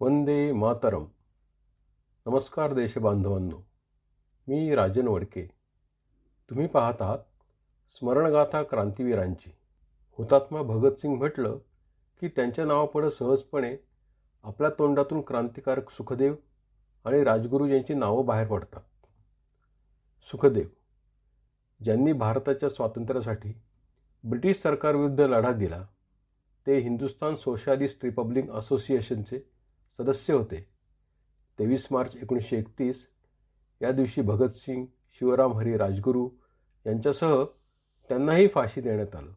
वंदे मातरम. नमस्कार देशबांधवांनो, मी राजन वडके. तुम्ही पाहत आहात स्मरणगाथा क्रांतीवीरांची. हुतात्मा भगतसिंग म्हटलं की त्यांच्या नावापुढं सहजपणे आपल्या तोंडातून क्रांतिकारक सुखदेव आणि राजगुरू यांची नावं बाहेर पडतात. सुखदेव, ज्यांनी भारताच्या स्वातंत्र्यासाठी ब्रिटिश सरकारविरुद्ध लढा दिला, ते हिंदुस्थान सोशलिस्ट रिपब्लिक असोसिएशनचे सदस्य होते. 23 मार्च 1931 या दिवशी भगतसिंग, शिवराम हरी राजगुरू यांच्यासह त्यांनाही फाशी देण्यात आलं.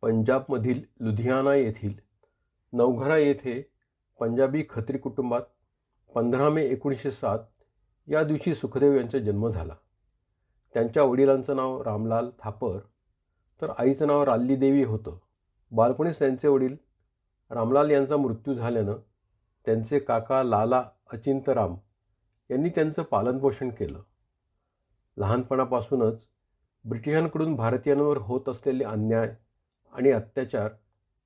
पंजाबमधील लुधियाना येथील नवघरा येथे पंजाबी खत्री कुटुंबात 15 मे 1907 या दिवशी सुखदेव यांचा जन्म झाला. त्यांच्या वडिलांचं नाव रामलाल थापर तर आईचं नाव राल्ली देवी होतं. बालपणीच त्यांचे वडील रामलाल यांचा मृत्यू झाल्यानं त्यांचे काका लाला अचिंतराम यांनी त्यांचं पालनपोषण केलं. लहानपणापासूनच ब्रिटिशांकडून भारतीयांवर होत असलेले अन्याय आणि अत्याचार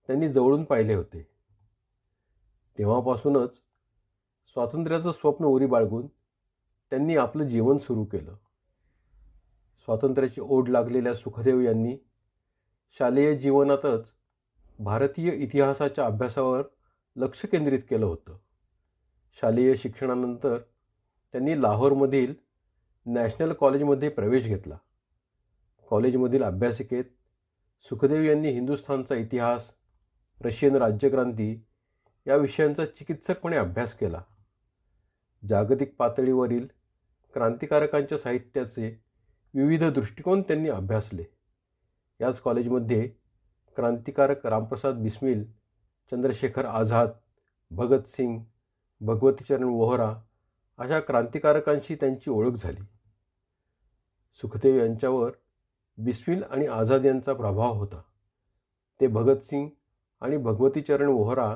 त्यांनी जवळून पाहिले होते. तेव्हापासूनच स्वातंत्र्याचं स्वप्न उरी बाळगून त्यांनी आपलं जीवन सुरू केलं. स्वातंत्र्याची ओढ लागलेल्या सुखदेव यांनी शालेय जीवनातच भारतीय इतिहासाच्या अभ्यासावर लक्ष केंद्रित केलं होतं. शालेय शिक्षणानंतर त्यांनी लाहोरमधील नॅशनल कॉलेजमध्ये प्रवेश घेतला. कॉलेजमधील अभ्यासिकेत सुखदेव यांनी हिंदुस्थानचा इतिहास, रशियन राज्यक्रांती या विषयांचा चिकित्सकपणे अभ्यास केला. जागतिक पातळीवरील क्रांतिकारकांच्या साहित्याचे विविध दृष्टिकोन त्यांनी अभ्यासले. याच कॉलेजमध्ये क्रांतिकारक रामप्रसाद बिस्मिल, चंद्रशेखर आझाद, भगतसिंग, भगवतीचरण वोहरा अशा क्रांतिकारकांशी त्यांची ओळख झाली. सुखदेव यांच्यावर बिस्मिल आणि आझाद यांचा प्रभाव होता. ते भगतसिंग आणि भगवतीचरण वोहरा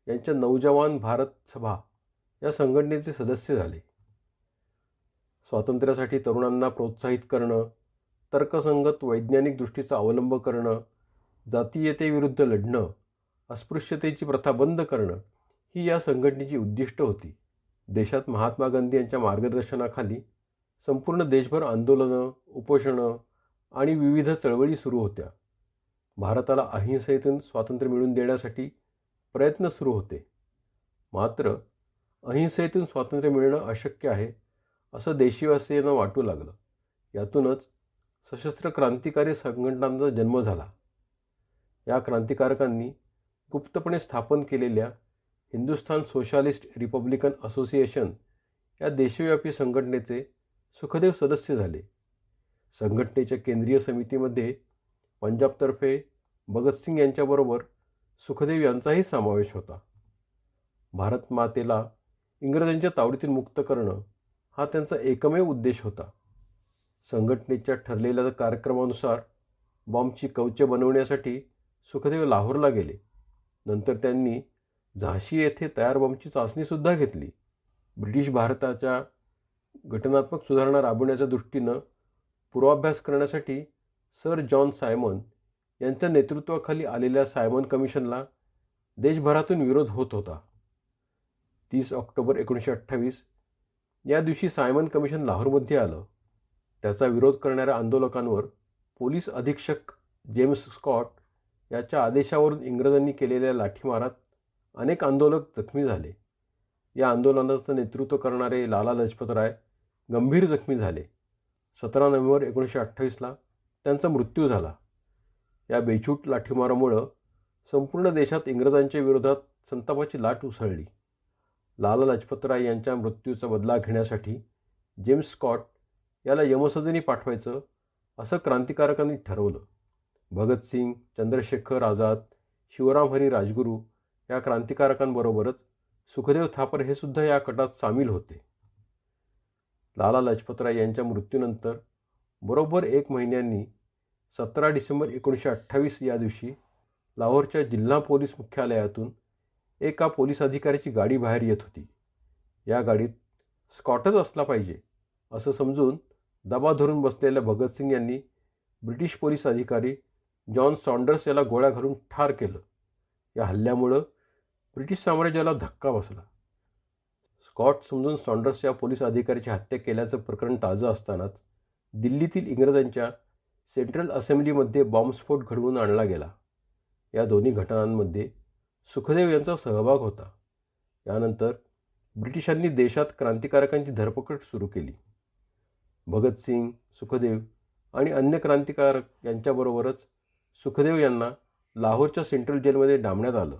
यांच्या नौजवान भारत सभा या संघटनेचे सदस्य झाले. स्वातंत्र्यासाठी तरुणांना प्रोत्साहित करणं, तर्कसंगत वैज्ञानिक दृष्टीचा अवलंब करणं, जातीयतेविरुद्ध लढणं, अस्पृश्यतेची प्रथा बंद करणं ही या संघटनेची उद्दिष्ट होती. देशात महात्मा गांधी यांच्या मार्गदर्शनाखाली संपूर्ण देशभर आंदोलनं, उपोषणं आणि विविध चळवळी सुरू होत्या. भारताला अहिंसेतून स्वातंत्र्य मिळवून देण्यासाठी प्रयत्न सुरू होते. मात्र अहिंसेतून स्वातंत्र्य मिळणं अशक्य आहे असं देशवासियांना वाटू लागलं. यातूनच सशस्त्र क्रांतिकारी संघटनांचा जन्म झाला. या क्रांतिकारकांनी गुप्तपणे स्थापन केलेल्या हिंदुस्थान सोशलिस्ट रिपब्लिकन असोसिएशन या देशव्यापी संघटनेचे सुखदेव सदस्य झाले. संघटनेच्या केंद्रीय समितीमध्ये पंजाबतर्फे भगतसिंग यांच्याबरोबर सुखदेव यांचाही समावेश होता. भारत मातेला इंग्रजांच्या तावडीतून मुक्त करणं हा त्यांचा एकमेव उद्देश होता. संघटनेच्या ठरलेल्या कार्यक्रमानुसार बॉम्बची कवचे बनवण्यासाठी सुखदेव लाहोरला गेले. नंतर त्यांनी झाशी येथे तयार बॉम्बची चाचणीसुद्धा घेतली. ब्रिटिश भारताच्या घटनात्मक सुधारणा राबवण्याच्या दृष्टीनं पूर्वाभ्यास करण्यासाठी सर जॉन सायमन यांच्या नेतृत्वाखाली आलेल्या सायमन कमिशनला देशभरातून विरोध होत होता. 30 ऑक्टोबर 1928 या दिवशी सायमन कमिशन लाहोरमध्ये आलं. त्याचा विरोध करणाऱ्या आंदोलकांवर पोलीस अधीक्षक जेम्स स्कॉट याच्या आदेशावरून इंग्रजांनी केलेल्या लाठीमारात अनेक आंदोलक जखमी झाले. या आंदोलनाचं नेतृत्व करणारे लाला लजपतराय गंभीर जखमी झाले. 17 नोव्हेंबर 1928ला त्यांचा मृत्यू झाला. या बेछूट लाठीमारामुळं संपूर्ण देशात इंग्रजांच्या विरोधात संतापाची लाट उसळली. लाला लजपतराय यांच्या मृत्यूचा बदला घेण्यासाठी जेम्स स्कॉट याला यमसदनी पाठवायचं असं क्रांतिकारकांनी ठरवलं. भगतसिंग, चंद्रशेखर आझाद, शिवराम हरी राजगुरू या क्रांतिकारकांबरोबरच सुखदेव थापर हे सुद्धा या कटात सामील होते. लाला लजपतराय यांच्या मृत्यूनंतर बरोबर 1 महिन्यांनी 17 डिसेंबर 1928 या दिवशी लाहोरच्या जिल्हा पोलीस मुख्यालयातून एका पोलीस अधिकाऱ्याची गाडी बाहेर येत होती. या गाडीत स्कॉटच असला पाहिजे असं समजून दबा धरून बसलेल्या भगतसिंग यांनी ब्रिटिश पोलीस अधिकारी जॉन सॉन्डर्स याला गोळ्या घालून ठार केलं. या हल्ल्यामुळं ब्रिटिश साम्राज्याला धक्का बसला. स्कॉट समजून सॉन्डर्स या पोलीस अधिकाऱ्याची हत्या केल्याचं प्रकरण ताजं असतानाच दिल्लीतील इंग्रजांच्या सेंट्रल असेंब्लीमध्ये बॉम्बस्फोट घडवून आणला गेला. या दोन्ही घटनांमध्ये सुखदेव यांचा सहभाग होता. यानंतर ब्रिटिशांनी देशात क्रांतिकारकांची धरपकड सुरू केली. भगतसिंग, सुखदेव आणि अन्य क्रांतिकारक यांच्याबरोबरच सुखदेव यांना लाहोरच्या सेंट्रल जेलमध्ये डांबण्यात आलं.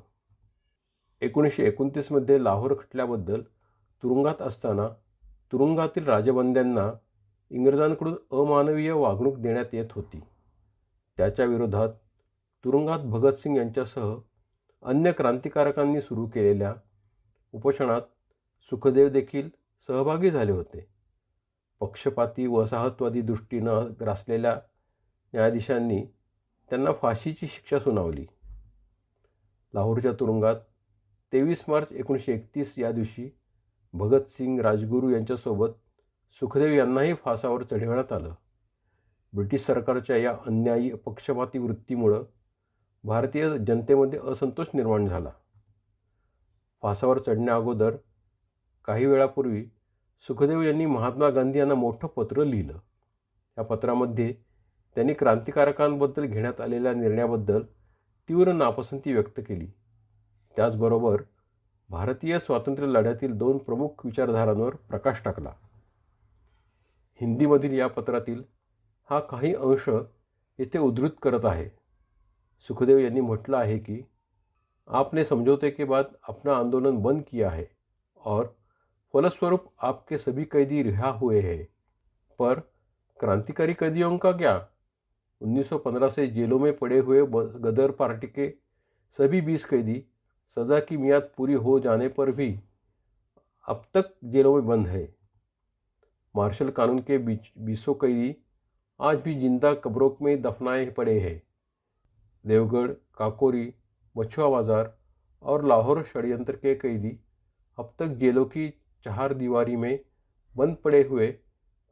1929मध्ये लाहोर खटल्याबद्दल तुरुंगात असताना तुरुंगातील राजबंद्यांना इंग्रजांकडून अमानवीय वागणूक देण्यात येत होती. त्याच्या विरोधात तुरुंगात भगतसिंग यांच्यासह अन्य क्रांतिकारकांनी सुरू केलेल्या उपोषणात सुखदेव देखील सहभागी झाले होते. पक्षपाती वसाहतवादी दृष्टीनं ग्रासलेल्या न्यायाधीशांनी त्यांना फाशीची शिक्षा सुनावली. लाहोरच्या तुरुंगात 23 मार्च 1931 या दिवशी भगतसिंग, राजगुरू यांच्यासोबत सुखदेव यांनाही फासावर चढवण्यात आलं. ब्रिटिश सरकारच्या या अन्यायी पक्षपाती वृत्तीमुळं भारतीय जनतेमध्ये असंतोष निर्माण झाला. फासावर चढण्याअगोदर काही वेळापूर्वी सुखदेव यांनी महात्मा गांधी यांना मोठं पत्र लिहिलं. या पत्रामध्ये त्यांनी क्रांतिकारकांबद्दल घेण्यात आलेल्या निर्णयाबद्दल तीव्र नापसंती व्यक्त केली. त्याचबरोबर भारतीय स्वातंत्र्य लढ्यातील 2 प्रमुख विचारधारांवर प्रकाश टाकला. हिंदीमधील या पत्रातील हा काही अंश येथे उद्धृत करत आहे. सुखदेव यांनी म्हटलं आहे की आपने समझौते के बाद अपना आंदोलन बंद किया है और फलस्वरूप आपके सभी कैदी रिहा हुए हैं, पर क्रांतिकारी कैदियों का क्या? 1915 से जेलों में पड़े हुए गदर पार्टी के सभी 20 कैदी सज़ा की मियाद पूरी हो जाने पर भी अब तक जेलों में बंद है. मार्शल कानून के 20 कैदी आज भी जिंदा कब्रों में दफनाए पड़े हैं. देवगढ़, काकोरी, मछुआ बाजार और लाहौर षड्यंत्र के कैदी अब तक जेलों की 4 दीवारी में बंद पड़े हुए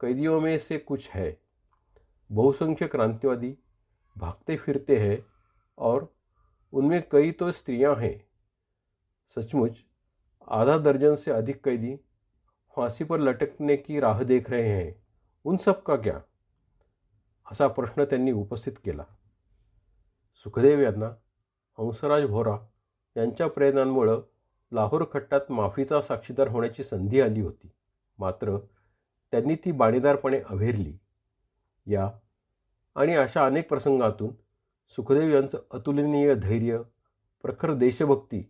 कैदियों में से कुछ है. बहुसंख्य क्रांतिवादी भागते फिरते हैं और उनमें कई तो स्त्रियां हैं. सचमुच आधा दर्जन से अधिक कैदी फांसी पर लटकने की राह देख रहे हैं. उन सब का क्या? असा प्रश्न त्यांनी उपस्थित केला. सुखदेव यांना हंसराज भोरा यांच्या प्रयत्नांमुळं लाहोर खट्ट्यात माफीचा साक्षीदार होण्याची संधी आली होती. मात्र त्यांनी ती बाणेदारपणे अव्हेरली. या आणि अशा अनेक प्रसंगातून सुखदेव यांचं अतुलनीय धैर्य, प्रखर देशभक्ती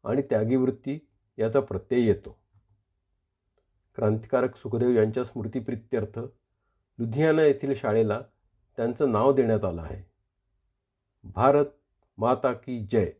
आणि त्यागीवृत्ती याचा प्रत्यय येतो. क्रांतिकारक सुखदेव यांच्या स्मृतिप्रित्यर्थ लुधियाना येथील शाळेला त्यांचं नाव देण्यात आलं आहे. भारत माता की जय.